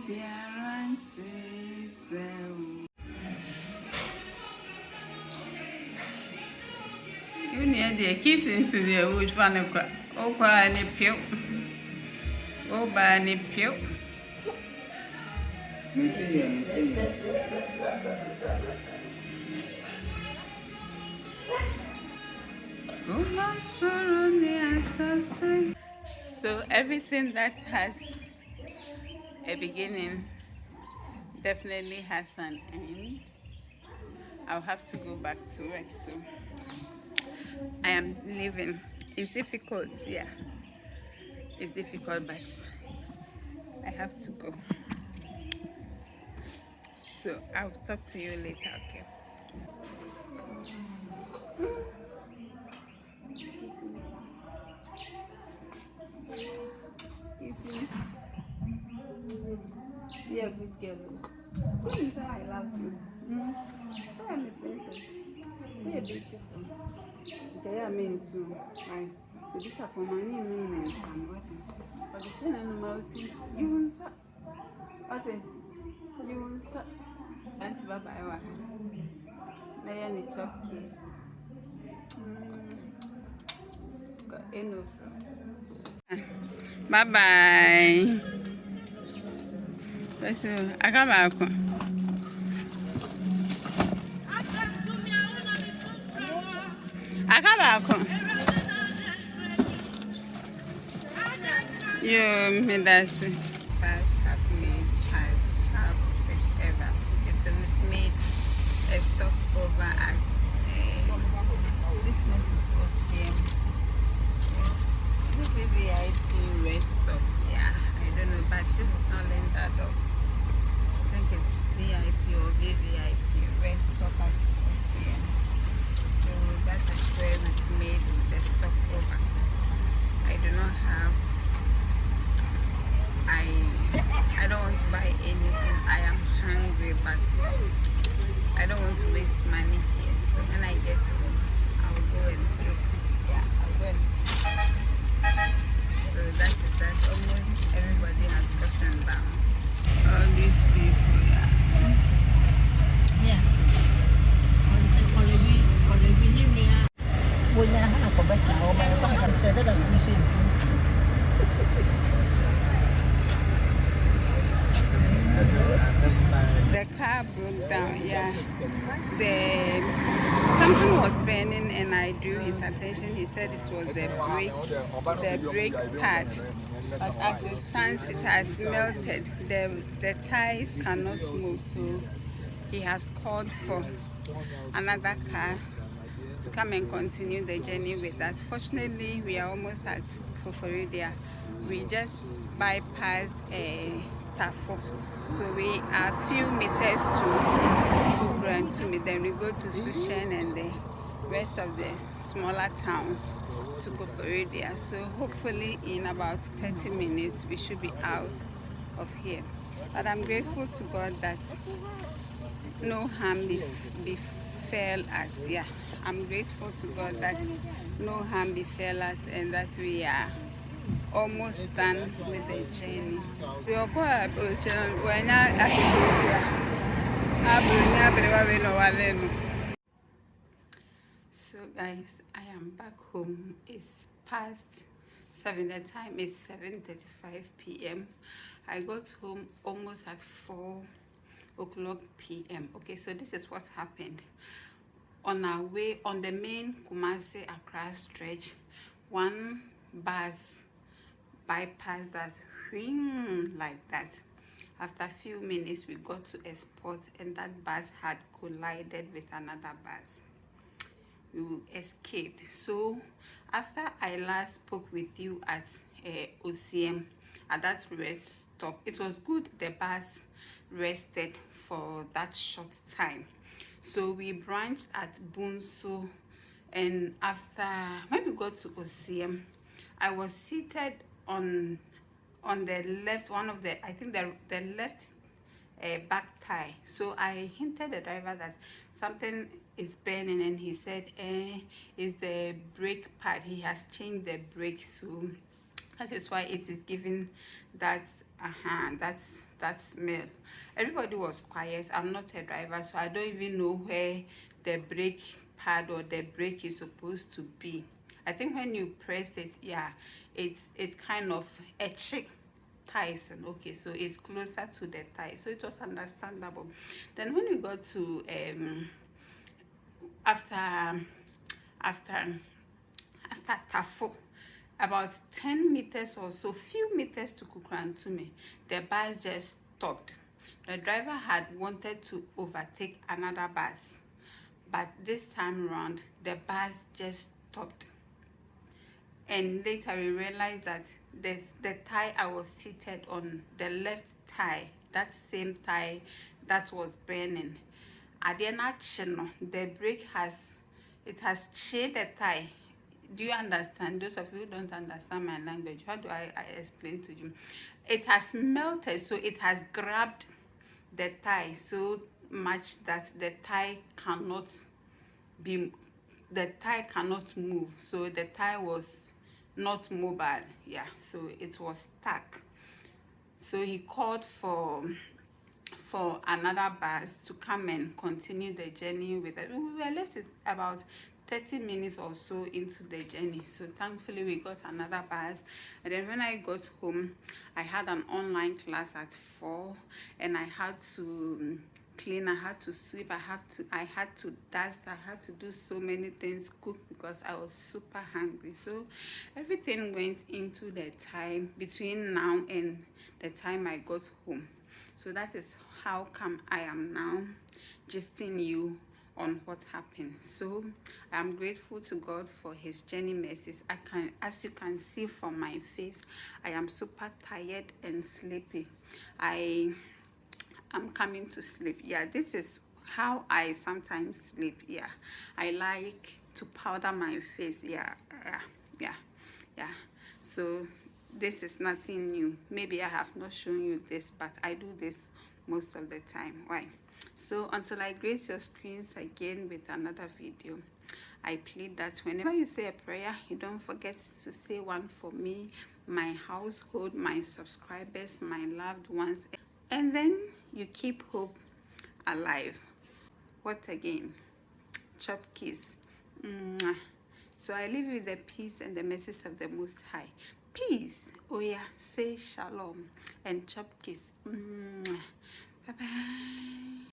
You need the kissing to the wood van a quack. Oh, by any pill. Oh, by any pill. So everything that has a beginning definitely has an end. I'll have to go back to work, so I am leaving. It's difficult, yeah. It's difficult, but I have to go. So I'll talk to you later, okay? Easy. Yeah, good girl. Sometimes I love you. So I'm a princess. You're beautiful. I mean soon. The disappointment and what? But the shame and mousy. You won't suck. What? You won't suck. Auntie Baba. Now you're in the chop case. Got enough. Bye bye. Listen, I got back. I got back. You made that. But have made as have whichever. It will made a stopover at this place is OCM. Yes. VIP rest stop. Yeah, I don't know, but this is not Linda though. I think it's VIP or VVIP rest stop at OCM. So that is where we've made the stopover. I do not have. I don't want to buy anything. I am hungry, but I don't want to waste money here. So when I get home, I will go and look. Yeah, I'll go and. So that is that. Almost everybody has gotten down. All these people, yeah. Yeah. The car broke down, yeah. Something was burning and I drew his attention. He said it was the brake pad. But as it stands, it has melted. The tires cannot move, so he has called for another car to come and continue the journey with us. Fortunately, we are almost at Koforidua. We just bypassed Tafo. So we are a few meters to BRUNCH, then we go to Sushen and the rest of the smaller towns to Koforidua. So hopefully in about 30 minutes we should be out of here. But I'm grateful to God that no harm befell us. Yeah, I'm grateful to God that no harm befell us and that we are almost done with the journey. We are going So guys, I am back home. It's past 7. The time is 7:35 p.m. I got home almost at 4 o'clock p.m. Okay, so this is what happened. On our way on the main Kumasi Accra stretch, one bus bypassed us like that. After a few minutes we got to a spot and that bus had collided with another bus. We escaped. So after I last spoke with you at OCM at that rest stop, it was good the bus rested for that short time. So we branched at Bunso, and after when we got to OCM, I was seated on the left, one of the, I think the left back tire. So I hinted the driver that something is burning, and he said it's the brake pad. He has changed the brake, so that is why it is giving that That smell. Everybody was quiet. I'm not a driver, so I don't even know where the brake pad or the brake is supposed to be. I think when you press it, yeah, it's kind of a chick ties. Okay, so it's closer to the tie, so it was understandable. Then when we got to after after after Tafo, about 10 meters or so, few meters to Kukrantume, the bus just stopped. The driver had wanted to overtake another bus, but this time around, the bus just stopped. And later we realized that the tire I was seated on, the left tire, that same tire that was burning. At the end, the brake has changed the tire. Do you understand? Those of you who don't understand my language, how do I explain to you? It has melted, so it has grabbed the tire so much that the tire cannot move. So the tire was not mobile. Yeah, so it was stuck. So he called for another bus to come and continue the journey with it. We were left with about 30 minutes or so into the journey. So thankfully we got another bus. And then when I got home, I had an online class at 4, and I had to clean, I had to sweep, I had to dust, I had to do so many things, cook, because I was super hungry. So everything went into the time between now and the time I got home. So that is how come I am now gisting you on what happened. So I'm grateful to God for his journey mercies. As you can see from my face, I am super tired and sleepy. I'm coming to sleep. Yeah, this is how I sometimes sleep. Yeah, I like to powder my face. Yeah. So this is nothing new. Maybe I have not shown you this, but I do this most of the time. Why? So until I grace your screens again with another video, I plead that whenever you say a prayer, you don't forget to say one for me, my household, my subscribers, my loved ones, and then you keep hope alive. What again? Chop kiss. Mwah. So I leave you with the peace and the message of the Most High. Peace. Oh yeah, say shalom and chop kiss. Mwah.